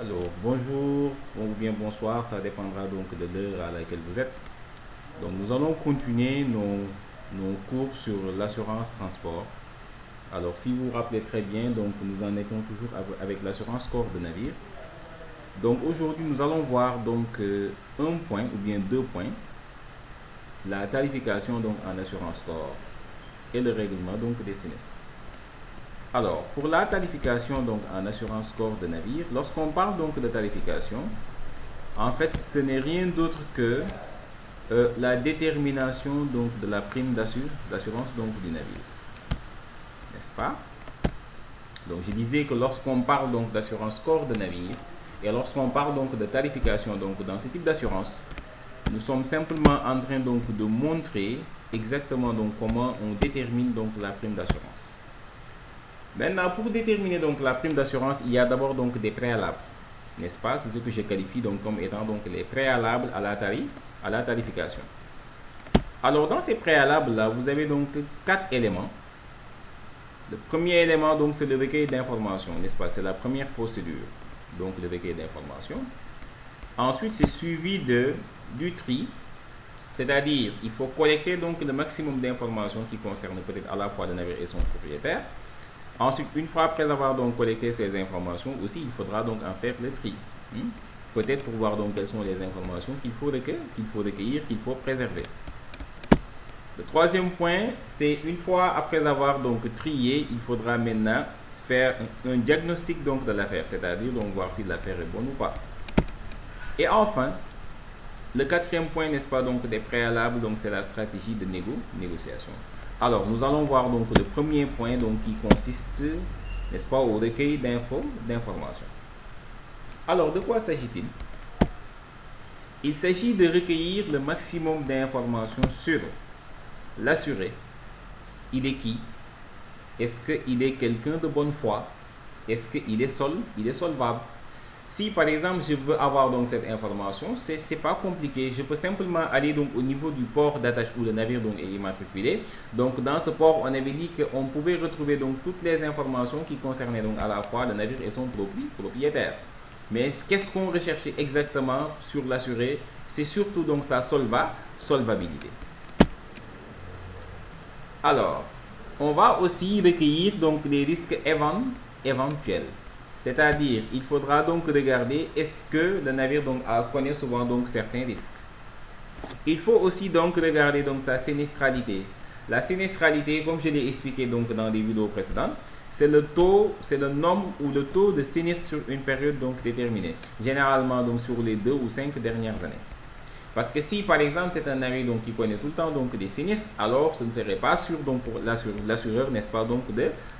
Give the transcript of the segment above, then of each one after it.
Alors, bonjour ou bien bonsoir, ça dépendra donc de l'heure à laquelle vous êtes. Donc, nous allons continuer nos cours sur l'assurance transport. Alors, si vous vous rappelez très bien, donc nous en étions toujours avec l'assurance corps de navire. Donc, aujourd'hui, nous allons voir donc un point ou bien deux points, la tarification donc en assurance corps et le règlement donc des sinistres. Alors, pour la tarification donc en assurance corps de navire, lorsqu'on parle donc de tarification, en fait, ce n'est rien d'autre que la détermination donc de la prime d'assurance donc du navire, n'est-ce pas? Donc, je disais que lorsqu'on parle donc d'assurance corps de navire et lorsqu'on parle donc de tarification donc dans ce type d'assurance, nous sommes simplement en train donc de montrer exactement donc comment on détermine donc la prime d'assurance. Maintenant, pour déterminer donc la prime d'assurance, il y a d'abord donc des préalables, n'est-ce pas? C'est ce que je qualifie donc comme étant donc les préalables à la tarification. Alors, dans ces préalables-là, vous avez donc quatre éléments. Le premier élément, donc, c'est le recueil d'informations, n'est-ce pas? C'est la première procédure, donc le recueil d'informations. Ensuite, c'est suivi du tri, c'est-à-dire il faut collecter donc le maximum d'informations qui concernent peut-être à la fois le navire et son propriétaire. Ensuite, une fois après avoir donc collecté ces informations, aussi il faudra donc en faire le tri. Peut-être pour voir donc quelles sont les informations qu'il faut recueillir, qu'il faut préserver. Le troisième point, c'est une fois après avoir donc trié, il faudra maintenant faire un diagnostic donc de l'affaire, c'est-à-dire donc voir si l'affaire est bonne ou pas. Et enfin, le quatrième point, n'est-ce pas, donc des préalables, donc c'est la stratégie de négociation. Alors, nous allons voir donc le premier point donc qui consiste, n'est-ce pas, au recueil d'informations. Alors, de quoi s'agit-il? Il s'agit de recueillir le maximum d'informations sur l'assuré. Il est qui? Est-ce qu'il est quelqu'un de bonne foi? Est-ce qu'il est solvable? Si par exemple je veux avoir donc cette information, c'est pas compliqué. Je peux simplement aller donc au niveau du port d'attache où le navire donc est immatriculé. Donc dans ce port, on avait dit qu'on pouvait retrouver donc toutes les informations qui concernaient donc à la fois le navire et son propriétaire. Mais qu'est-ce qu'on recherchait exactement sur l'assuré? C'est surtout donc sa solvabilité. Alors, on va aussi recueillir donc les risques éventuels. C'est-à-dire, il faudra donc regarder est-ce que le navire donc connaît souvent donc certains risques. Il faut aussi donc regarder donc sa sinistralité. La sinistralité, comme je l'ai expliqué donc dans les vidéos précédentes, c'est le nombre ou le taux de sinistre sur une période donc déterminée. Généralement donc sur les 2 ou 5 dernières années. Parce que si par exemple c'est un navire donc qui connaît tout le temps donc des sinistres, alors ce ne serait pas sûr donc pour l'assureur, n'est-ce pas, donc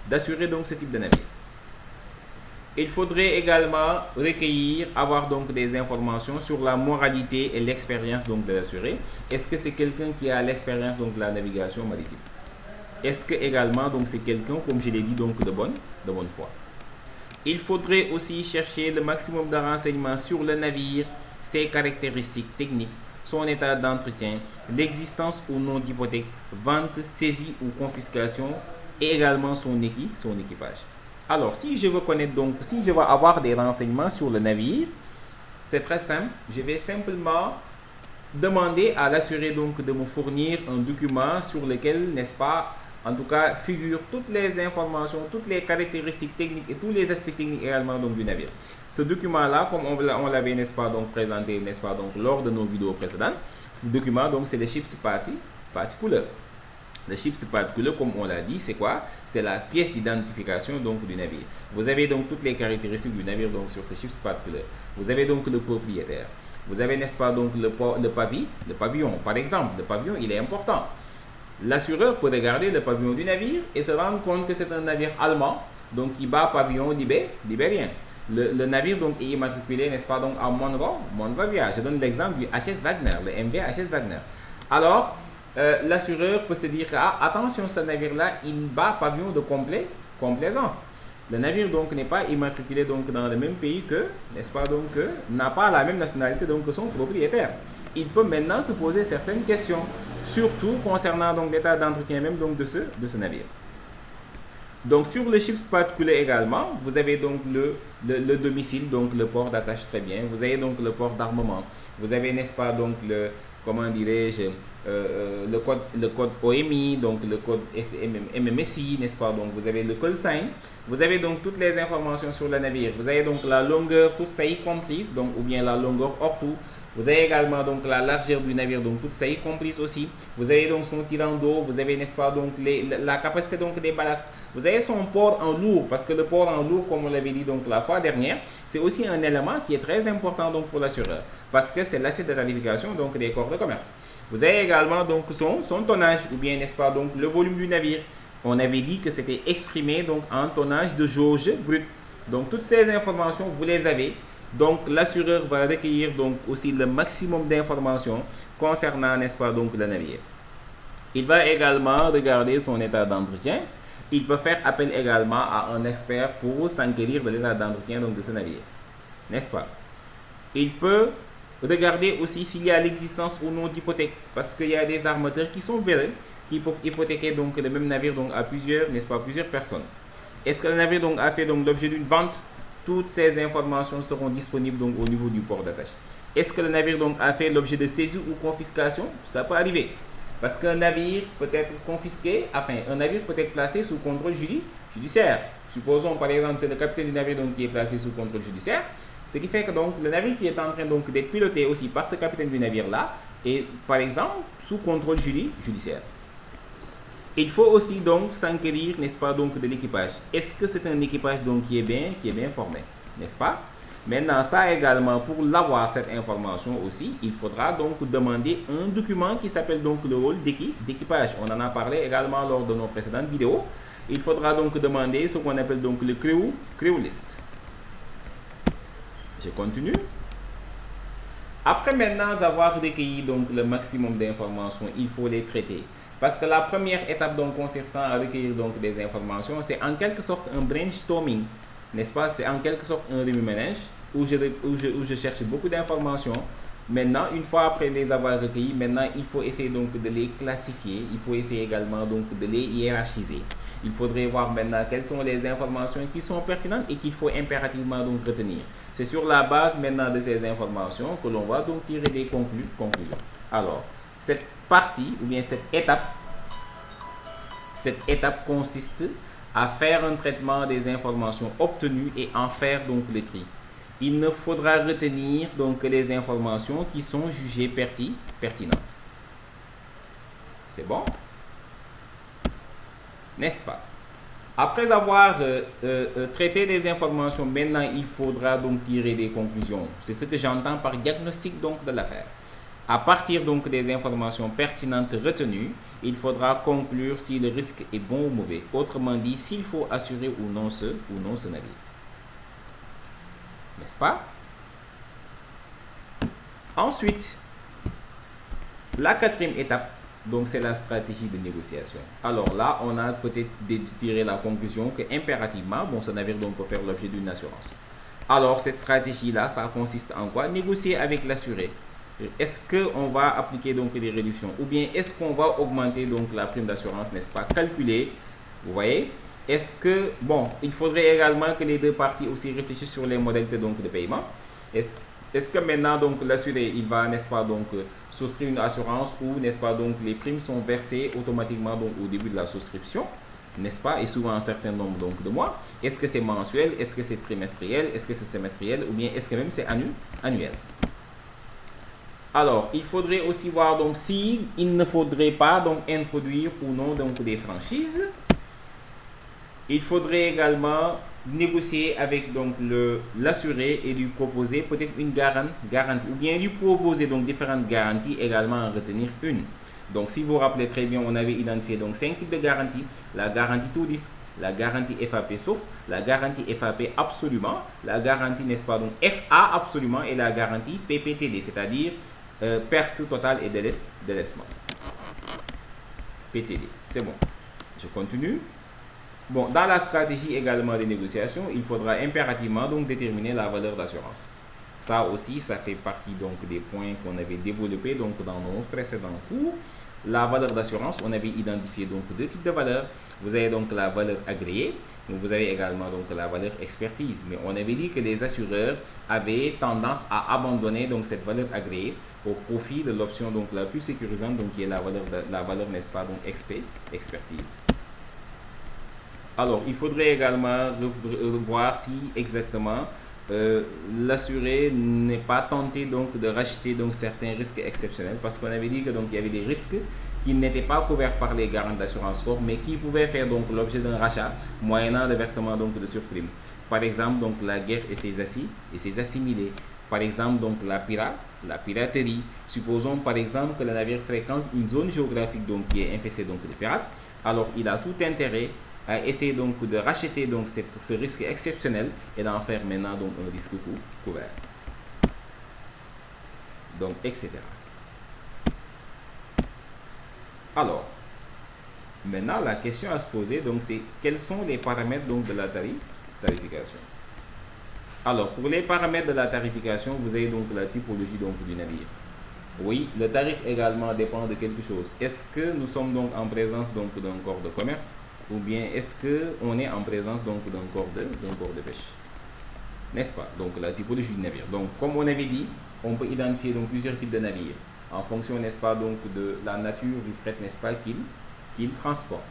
d'assurer donc ce type de navire. Il faudrait également recueillir, avoir donc des informations sur la moralité et l'expérience donc de l'assuré. Est-ce que c'est quelqu'un qui a l'expérience donc de la navigation maritime? Est-ce que également donc c'est quelqu'un, comme je l'ai dit, donc de bonne foi? Il faudrait aussi chercher le maximum de renseignements sur le navire, ses caractéristiques techniques, son état d'entretien, l'existence ou non d'hypothèque, vente, saisie ou confiscation et également son équipage. Alors, si je veux avoir des renseignements sur le navire, c'est très simple. Je vais simplement demander à l'assuré donc de me fournir un document sur lequel, n'est-ce pas, en tout cas, figurent toutes les informations, toutes les caractéristiques techniques et tous les aspects techniques également donc du navire. Ce document-là, comme on l'avait, n'est-ce pas, donc présenté, n'est-ce pas, donc lors de nos vidéos précédentes, ce document, donc, c'est le Ship's Particular. Le Ship's Particular, comme on l'a dit, c'est quoi? C'est la pièce d'identification donc du navire. Vous avez donc toutes les caractéristiques du navire donc sur ce Ship's Particular. Vous avez donc le propriétaire. Vous avez, n'est-ce pas, donc le pavillon. Par exemple, le pavillon, il est important. L'assureur peut regarder le pavillon du navire et se rendre compte que c'est un navire allemand, donc qui bat pavillon libérien. Le navire donc est immatriculé, n'est-ce pas, donc à Monrovia. Je donne l'exemple du HS Wagner, le MV HS Wagner. Alors, l'assureur peut se dire attention, ce navire-là, il bat pavillon de complaisance. Le navire donc n'est pas immatriculé donc dans le même pays que, n'est-ce pas, donc n'a pas la même nationalité donc que son propriétaire. Il peut maintenant se poser certaines questions, surtout concernant donc l'état d'entretien même donc de ce navire. Donc sur le chiffre particulier également, vous avez donc le domicile, donc le port d'attache, très bien. Vous avez donc le port d'armement. Vous avez, n'est-ce pas, donc comment dirais-je, le code OMI, donc le code MMSI, n'est-ce pas. Donc vous avez le call sign. Vous avez donc toutes les informations sur le navire. Vous avez donc la longueur, tout ça y comprise, donc ou bien la longueur hors tout. Vous avez également donc la largeur du navire, donc tout ça y comprise aussi. Vous avez donc son tirant d'eau, vous avez, n'est-ce pas, donc la capacité donc des ballasts. Vous avez son port en lourd, parce que le port en lourd, comme on l'avait dit donc la fois dernière, c'est aussi un élément qui est très important donc pour l'assureur, parce que c'est l'assiette de tarification donc des corps de commerce. Vous avez également donc son tonnage, ou bien, n'est-ce pas, donc le volume du navire. On avait dit que c'était exprimé donc en tonnage de jauge brut. Donc toutes ces informations, vous les avez. Donc l'assureur va recueillir donc aussi le maximum d'informations concernant, n'est-ce pas, donc le navire. Il va également regarder son état d'entretien. Il peut faire appel également à un expert pour s'enquérir de l'état d'entretien donc de ce navire, n'est-ce pas. Il peut regarder aussi s'il y a l'existence ou non d'hypothèque, parce qu'il y a des armateurs qui sont véreux, qui peuvent hypothéquer donc le même navire donc à plusieurs, n'est-ce pas, plusieurs personnes. Est-ce que le navire donc a fait donc l'objet d'une vente? Toutes ces informations seront disponibles donc au niveau du port d'attache. Est-ce que le navire donc a fait l'objet de saisie ou confiscation? Ça peut arriver. Parce qu'un navire peut être confisqué, enfin, un navire peut être placé sous contrôle judiciaire. Supposons par exemple c'est le capitaine du navire donc qui est placé sous contrôle judiciaire. Ce qui fait que donc le navire qui est en train donc d'être piloté aussi par ce capitaine du navire là est par exemple sous contrôle judiciaire. Il faut aussi donc s'enquérir, n'est-ce pas, donc de l'équipage. Est-ce que c'est un équipage donc qui est bien formé, n'est-ce pas? Maintenant, ça également, pour l'avoir cette information aussi, il faudra donc demander un document qui s'appelle donc le rôle d'équipage. On en a parlé également lors de nos précédentes vidéos. Il faudra donc demander ce qu'on appelle donc le crew list. Je continue. Après maintenant avoir recueilli donc le maximum d'informations, il faut les traiter. Parce que la première étape donc consistant à recueillir donc des informations, c'est en quelque sorte un brainstorming, n'est-ce pas? C'est en quelque sorte un remue-ménage où je cherche beaucoup d'informations. Maintenant, une fois après les avoir recueillies, maintenant il faut essayer donc de les classifier. Il faut essayer également donc de les hiérarchiser. Il faudrait voir maintenant quelles sont les informations qui sont pertinentes et qu'il faut impérativement donc retenir. C'est sur la base maintenant de ces informations que l'on va donc tirer des conclusions. Alors, cette partie ou bien cette étape consiste à faire un traitement des informations obtenues et en faire donc le tri. Il ne faudra retenir donc que les informations qui sont jugées pertinentes. C'est bon? N'est-ce pas? Après avoir traité des informations, maintenant il faudra donc tirer des conclusions. C'est ce que j'entends par diagnostic donc de l'affaire. À partir donc des informations pertinentes retenues, il faudra conclure si le risque est bon ou mauvais. Autrement dit, s'il faut assurer ou non ce navire. N'est-ce pas? Ensuite, la quatrième étape, donc c'est la stratégie de négociation. Alors là, on a peut-être tiré la conclusion que impérativement, bon, ce navire donc peut faire l'objet d'une assurance. Alors cette stratégie-là, ça consiste en quoi? Négocier avec l'assuré. Est-ce qu'on va appliquer donc des réductions ou bien est-ce qu'on va augmenter donc la prime d'assurance, n'est-ce pas? Calculer, vous voyez? Est-ce que, bon, il faudrait également que les deux parties aussi réfléchissent sur les modalités donc de paiement. Est-ce que maintenant donc l'assuré il va, n'est-ce pas, donc souscrire une assurance ou, n'est-ce pas, donc les primes sont versées automatiquement donc au début de la souscription, n'est-ce pas, et souvent un certain nombre donc de mois. Est-ce que c'est mensuel, est-ce que c'est trimestriel, est-ce que c'est semestriel ou bien est-ce que même c'est annuel? Alors, il faudrait aussi voir donc si il ne faudrait pas donc introduire ou non donc des franchises. Il faudrait également négocier avec donc l'assuré et lui proposer peut-être une garantie ou bien lui proposer donc différentes garanties, également en retenir une. Donc si vous vous rappelez très bien, on avait identifié donc 5 types de garanties: la garantie tout risque, la garantie FAP sauf, la garantie FAP absolument, la garantie, n'est-ce pas, donc FA absolument, et la garantie PPTD, c'est-à-dire perte totale et délaissement. PTD, c'est bon. Je continue. Bon, dans la stratégie également des négociations, il faudra impérativement donc déterminer la valeur d'assurance. Ça aussi, ça fait partie donc des points qu'on avait développés donc dans nos précédents cours. la valeur d'assurance, on avait identifié donc deux types de valeurs. Vous avez donc la valeur agréée, vous avez également donc la valeur expertise. Mais on avait dit que les assureurs avaient tendance à abandonner donc cette valeur agréée au profit de l'option donc la plus sécurisante, donc qui est la valeur n'est-ce pas, donc expertise. Alors, il faudrait également voir si exactement l'assuré n'est pas tenté donc de racheter donc certains risques exceptionnels, parce qu'on avait dit que donc il y avait des risques qui n'étaient pas couverts par les garanties d'assurance corps, mais qui pouvaient faire donc l'objet d'un rachat moyennant le versement donc de surprime. Par exemple donc la guerre et ses assimilés. Par exemple donc la piraterie. Supposons par exemple que le navire fréquente une zone géographique donc qui est infestée donc de pirates. Alors il a tout intérêt à essayer donc de racheter donc ce risque exceptionnel et d'en faire maintenant donc un risque couvert. Donc etc. Alors, maintenant la question à se poser donc c'est quels sont les paramètres donc de la tarification. Alors pour les paramètres de la tarification, vous avez donc la typologie donc du navire. Oui, le tarif également dépend de quelque chose. Est-ce que nous sommes donc en présence donc d'un corps de commerce, ou bien est-ce qu'on est en présence donc d'un corps de pêche? N'est-ce pas? Donc la typologie du navire. Donc comme on avait dit, on peut identifier donc plusieurs types de navires en fonction, n'est-ce pas, donc de la nature du fret, n'est-ce pas, qu'il transporte.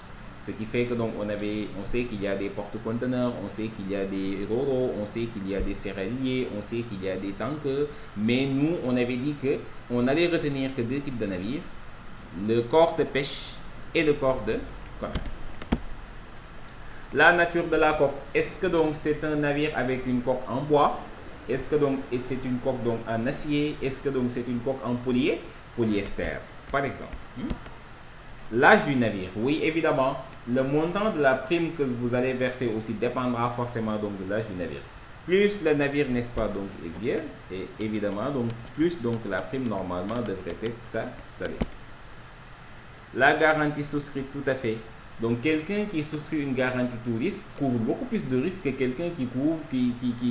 Ce qui fait que donc on sait qu'il y a des porte-conteneurs, on sait qu'il y a des ro-ro, on sait qu'il y a des céréaliers, on sait qu'il y a des tankers, mais nous on avait dit que on allait retenir que deux types de navires, le corps de pêche et le corps de commerce. La nature de la coque, est-ce que donc c'est un navire avec une coque en bois? Est-ce que donc c'est une coque donc en acier? Est-ce que donc c'est une coque en polyester, par exemple? L'âge du navire, oui évidemment, le montant de la prime que vous allez verser aussi dépendra forcément donc de l'âge du navire. Plus le navire, n'est-ce pas, donc est vieux, et évidemment donc plus donc la prime normalement devrait être salée. La garantie souscrite, tout à fait. Donc quelqu'un qui souscrit une garantie tout risque couvre beaucoup plus de risques que quelqu'un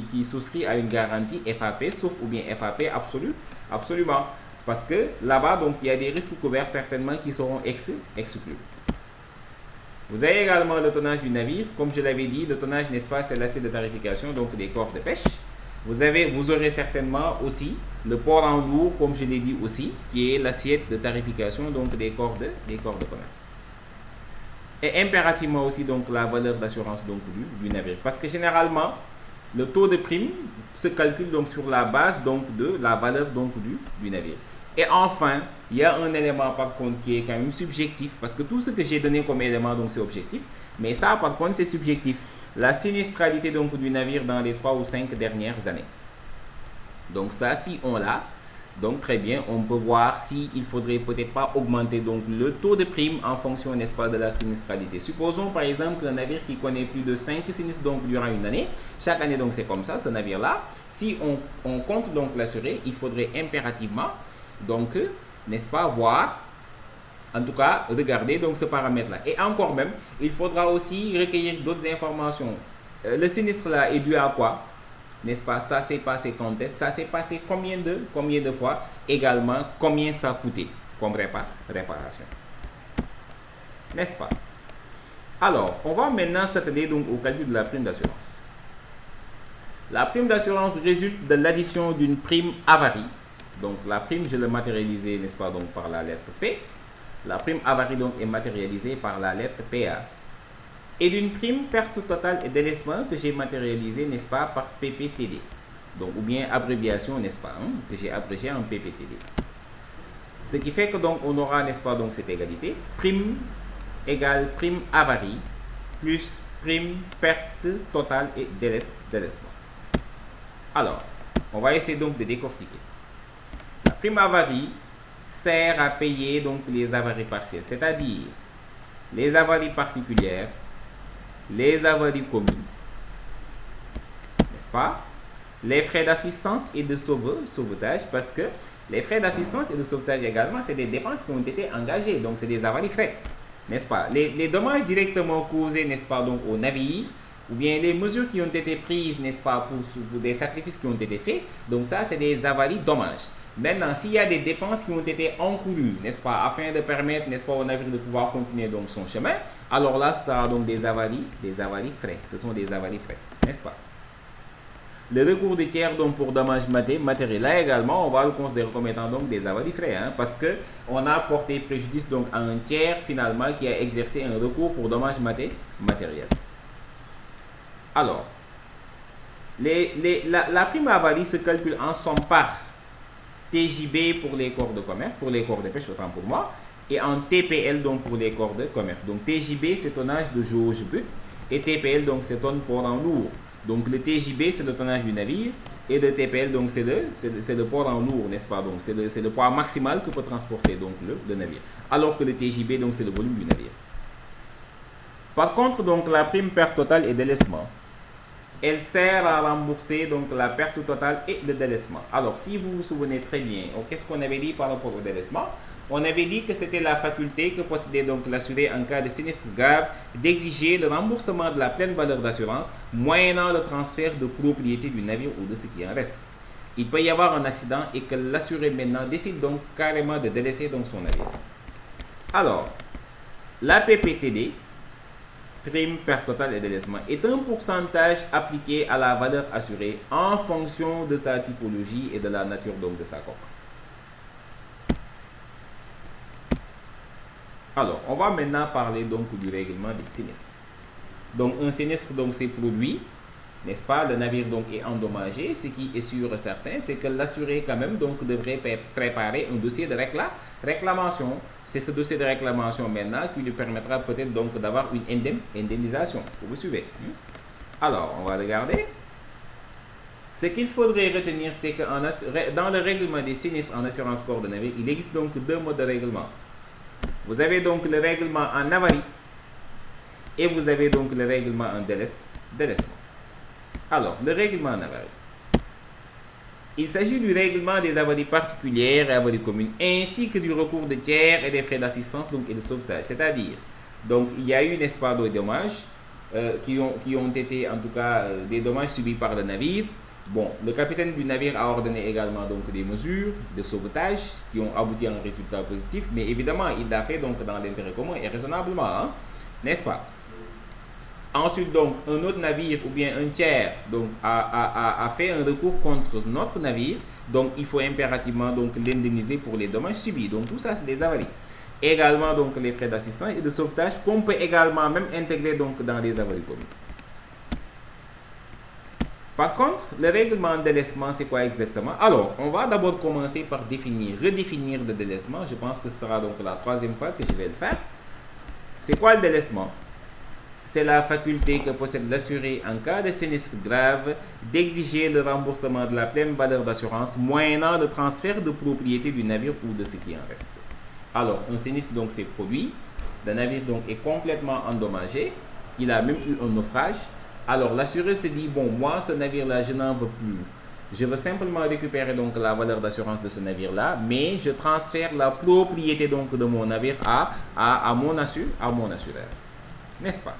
qui souscrit à une garantie FAP, sauf ou bien FAP absolu, absolument. Parce que là-bas, donc, il y a des risques couverts certainement qui seront exclus. Vous avez également le tonnage du navire. Comme je l'avais dit, le tonnage, n'est-ce pas, c'est l'assiette de tarification, donc des corps de pêche. Vous aurez certainement aussi le port en lourd, comme je l'ai dit aussi, qui est l'assiette de tarification, donc des corps de commerce. Et impérativement aussi donc la valeur d'assurance donc du navire. Parce que généralement, le taux de prime se calcule donc sur la base donc de la valeur donc du navire. Et enfin, il y a un élément par contre qui est quand même subjectif, parce que tout ce que j'ai donné comme élément donc c'est objectif, mais ça par contre c'est subjectif. La sinistralité donc du navire dans les 3 ou 5 dernières années. Donc ça, si on l'a, donc très bien, on peut voir s'il faudrait peut-être pas augmenter donc le taux de prime en fonction, n'est-ce pas, de la sinistralité. Supposons par exemple un navire qui connaît plus de 5 sinistres donc durant une année. Chaque année donc c'est comme ça, ce navire-là. Si on compte donc l'assuré, il faudrait impérativement donc, n'est-ce pas, voir, en tout cas, regarder donc ce paramètre-là. Et encore même, il faudra aussi recueillir d'autres informations. Le sinistre-là est dû à quoi? N'est-ce pas? Ça s'est passé quand est-ce? Ça s'est passé combien de fois? Également, combien ça a coûté comme réparation? N'est-ce pas? Alors, on va maintenant s'atteler donc au calcul de la prime d'assurance. La prime d'assurance résulte de l'addition d'une prime avarie. Donc, la prime, je l'ai matérialisée, n'est-ce pas, donc par la lettre P. La prime avarie donc est matérialisée par la lettre PA. Et d'une prime perte totale et délaissement que j'ai matérialisé, n'est-ce pas, par PPTD. Donc, ou bien abréviation, n'est-ce pas, que j'ai abrégé en PPTD. Ce qui fait que donc on aura, n'est-ce pas, donc cette égalité. Prime égale prime avarie plus prime perte totale et délaissement. Alors, on va essayer donc de décortiquer. La prime avarie sert à payer donc les avaries partielles, c'est-à-dire les avaries particulières, les avaries communes, n'est-ce pas? Les frais d'assistance et de sauvetage, parce que les frais d'assistance et de sauvetage également, c'est des dépenses qui ont été engagées, donc c'est des avaries faites, n'est-ce pas? Les dommages directement causés, n'est-ce pas, donc au navire, ou bien les mesures qui ont été prises, n'est-ce pas, pour des sacrifices qui ont été faits, donc ça, c'est des avaries dommages. Maintenant, s'il y a des dépenses qui ont été encourues, n'est-ce pas, afin de permettre, n'est-ce pas, au navire de pouvoir continuer donc son chemin, alors là, ça sera donc des avaries frais. Ce sont des avaries frais, n'est-ce pas? Le recours de tiers donc pour dommages matériels, là également, on va le considérer comme étant donc des avaries frais, hein, parce que on a porté préjudice donc à un tiers finalement qui a exercé un recours pour dommages matériels. Alors, la prime avarie se calcule en somme par TJB pour les corps de commerce, pour les corps de pêche, autant pour moi, et en TPL donc pour les corps de commerce. Donc TJB c'est tonnage de jauge brute et TPL donc c'est tonne port en lourd. Donc le TJB c'est le tonnage du navire et le TPL donc c'est le port en lourd, n'est-ce pas? Donc c'est le poids maximal que peut transporter donc le navire. Alors que le TJB donc c'est le volume du navire. Par contre donc la prime perte totale et délaissement, elle sert à rembourser donc la perte totale et le délaissement. Alors si vous vous souvenez très bien, qu'est-ce qu'on avait dit par rapport au délaissement? On avait dit que c'était la faculté que possédait donc l'assuré en cas de sinistre grave d'exiger le remboursement de la pleine valeur d'assurance moyennant le transfert de propriété du navire ou de ce qui en reste. Il peut y avoir un accident et que l'assuré maintenant décide donc carrément de délaisser donc son navire. Alors, la PPTD, prime perte totale et délaissement, est un pourcentage appliqué à la valeur assurée en fonction de sa typologie et de la nature donc de sa coque. Alors, on va maintenant parler donc du règlement des sinistres. Donc, un sinistre donc s'est produit, n'est-ce pas? Le navire donc est endommagé. Ce qui est sûr et certain, c'est que l'assuré quand même donc devrait préparer un dossier de réclamation. C'est ce dossier de réclamation maintenant qui lui permettra peut-être donc d'avoir une indemnisation. Vous suivez? Alors, on va regarder. Ce qu'il faudrait retenir, c'est que dans le règlement des sinistres en assurance corps de navire, il existe donc deux modes de règlement. Vous avez donc le règlement en avarie et vous avez donc le règlement en délaissement. Alors, le règlement en avarie. Il s'agit du règlement des avaries particulières et avaries communes, ainsi que du recours de tiers et des frais d'assistance donc, et de sauvetage. C'est-à-dire, donc il y a eu, n'est-ce pas, des dommages qui ont été en tout cas des dommages subis par le navire. Bon, le capitaine du navire a ordonné également donc des mesures de sauvetage qui ont abouti à un résultat positif, mais évidemment, il l'a fait donc dans l'intérêt commun et raisonnablement, hein, n'est-ce pas? Ensuite, donc, un autre navire ou bien un tiers donc, a fait un recours contre notre navire, donc il faut impérativement donc l'indemniser pour les dommages subis. Donc tout ça, c'est des avaries. Également donc les frais d'assistance et de sauvetage qu'on peut également même intégrer donc dans les avaries communes. Par contre, le règlement de délaissement, c'est quoi exactement? Alors, on va d'abord commencer par redéfinir le délaissement. Je pense que ce sera donc la troisième fois que je vais le faire. C'est quoi le délaissement? C'est la faculté que possède l'assuré en cas de sinistre grave d'exiger le remboursement de la pleine valeur d'assurance moyennant le transfert de propriété du navire ou de ce qui en reste. Alors, un sinistre donc s'est produit, le navire donc est complètement endommagé, il a même eu un naufrage. Alors, l'assuré se dit, bon, moi, ce navire-là, je n'en veux plus. Je veux simplement récupérer donc la valeur d'assurance de ce navire-là, mais je transfère la propriété donc de mon navire à mon assureur. N'est-ce pas?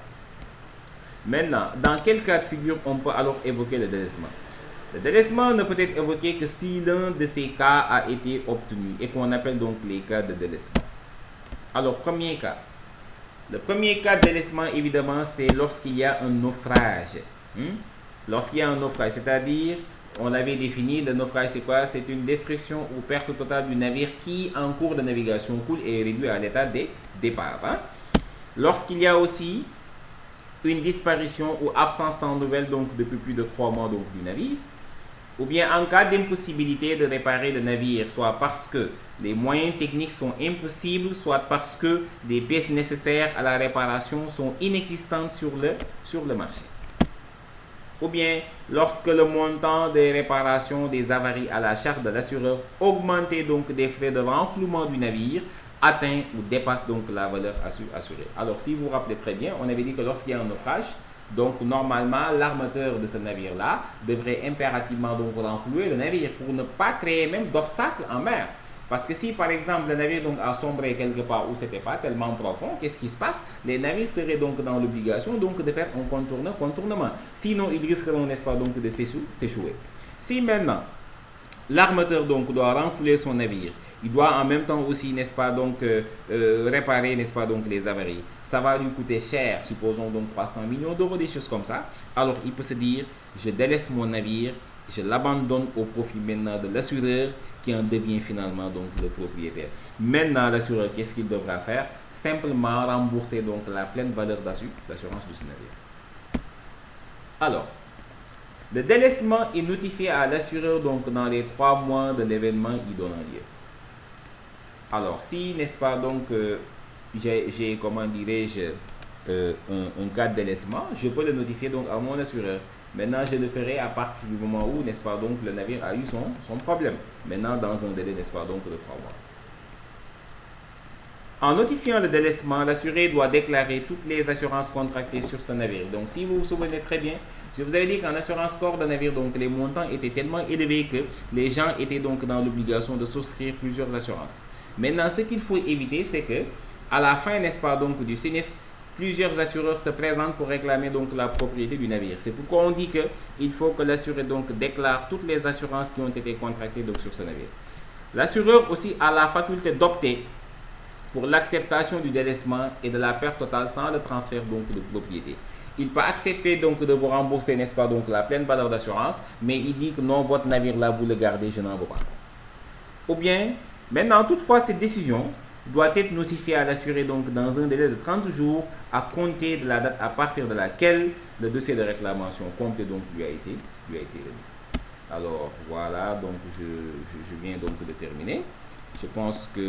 Maintenant, dans quel cas de figure on peut alors évoquer le délaissement? Le délaissement ne peut être évoqué que si l'un de ces cas a été obtenu et qu'on appelle donc les cas de délaissement. Alors, premier cas. Le premier cas de délaissement, évidemment, c'est lorsqu'il y a un naufrage. Lorsqu'il y a un naufrage, c'est-à-dire, on l'avait défini, le naufrage c'est quoi? C'est une destruction ou perte totale du navire qui, en cours de navigation, coule et est réduit à l'état de départ. Lorsqu'il y a aussi une disparition ou absence sans nouvelles donc depuis plus de 3 mois donc, du navire, ou bien en cas d'impossibilité de réparer le navire, soit parce que les moyens techniques sont impossibles, soit parce que les pièces nécessaires à la réparation sont inexistantes sur le marché. Ou bien lorsque le montant des réparations des avaries à la charge de l'assureur augmenté donc des frais de renflouement du navire atteint ou dépasse donc la valeur assurée. Alors si vous vous rappelez très bien, on avait dit que lorsqu'il y a un naufrage, donc normalement l'armateur de ce navire-là devrait impérativement donc renflouer le navire pour ne pas créer même d'obstacles en mer. Parce que si par exemple le navire donc a sombré quelque part où c'était pas tellement profond, qu'est-ce qui se passe? Les navires seraient donc dans l'obligation donc de faire un contournement. Sinon ils risqueront, n'est-ce pas, donc de s'échouer. Si maintenant l'armateur donc doit renflouer son navire. Il doit en même temps aussi, n'est-ce pas, donc réparer, n'est-ce pas, donc les avaries. Ça va lui coûter cher, supposons donc 300 millions d'euros, des choses comme ça. Alors il peut se dire, je délaisse mon navire, je l'abandonne au profit maintenant de l'assureur qui en devient finalement donc le propriétaire. Maintenant, l'assureur, qu'est-ce qu'il devra faire? Simplement rembourser donc la pleine valeur d'assurance de ce navire. Alors, le délaissement est notifié à l'assureur donc dans les 3 mois de l'événement y donnant lieu. Alors, si, n'est-ce pas, donc, j'ai comment dirais-je, un cas de délaissement, je peux le notifier donc à mon assureur. Maintenant, je le ferai à partir du moment où, n'est-ce pas, donc, le navire a eu son problème. Maintenant, dans un délai, n'est-ce pas, donc, de 3 mois. En notifiant le délaissement, l'assuré doit déclarer toutes les assurances contractées sur ce navire. Donc, si vous vous souvenez très bien, je vous avais dit qu'en assurance corps de navire, donc, les montants étaient tellement élevés que les gens étaient donc dans l'obligation de souscrire plusieurs assurances. Maintenant, ce qu'il faut éviter, c'est que, à la fin, n'est-ce pas, donc, du sinistre, plusieurs assureurs se présentent pour réclamer donc la propriété du navire. C'est pourquoi on dit qu'il faut que l'assuré donc déclare toutes les assurances qui ont été contractées donc sur ce navire. L'assureur aussi a la faculté d'opter pour l'acceptation du délaissement et de la perte totale sans le transfert donc de propriété. Il peut accepter donc de vous rembourser, n'est-ce pas, donc la pleine valeur d'assurance, mais il dit que non, votre navire là, vous le gardez, je n'en veux pas. Ou bien, maintenant, toutefois, cette décision doit être notifiée à l'assuré donc dans un délai de 30 jours à compter de la date à partir de laquelle le dossier de réclamation complet donc lui a été remis. Alors voilà, donc je viens donc de terminer. Je pense que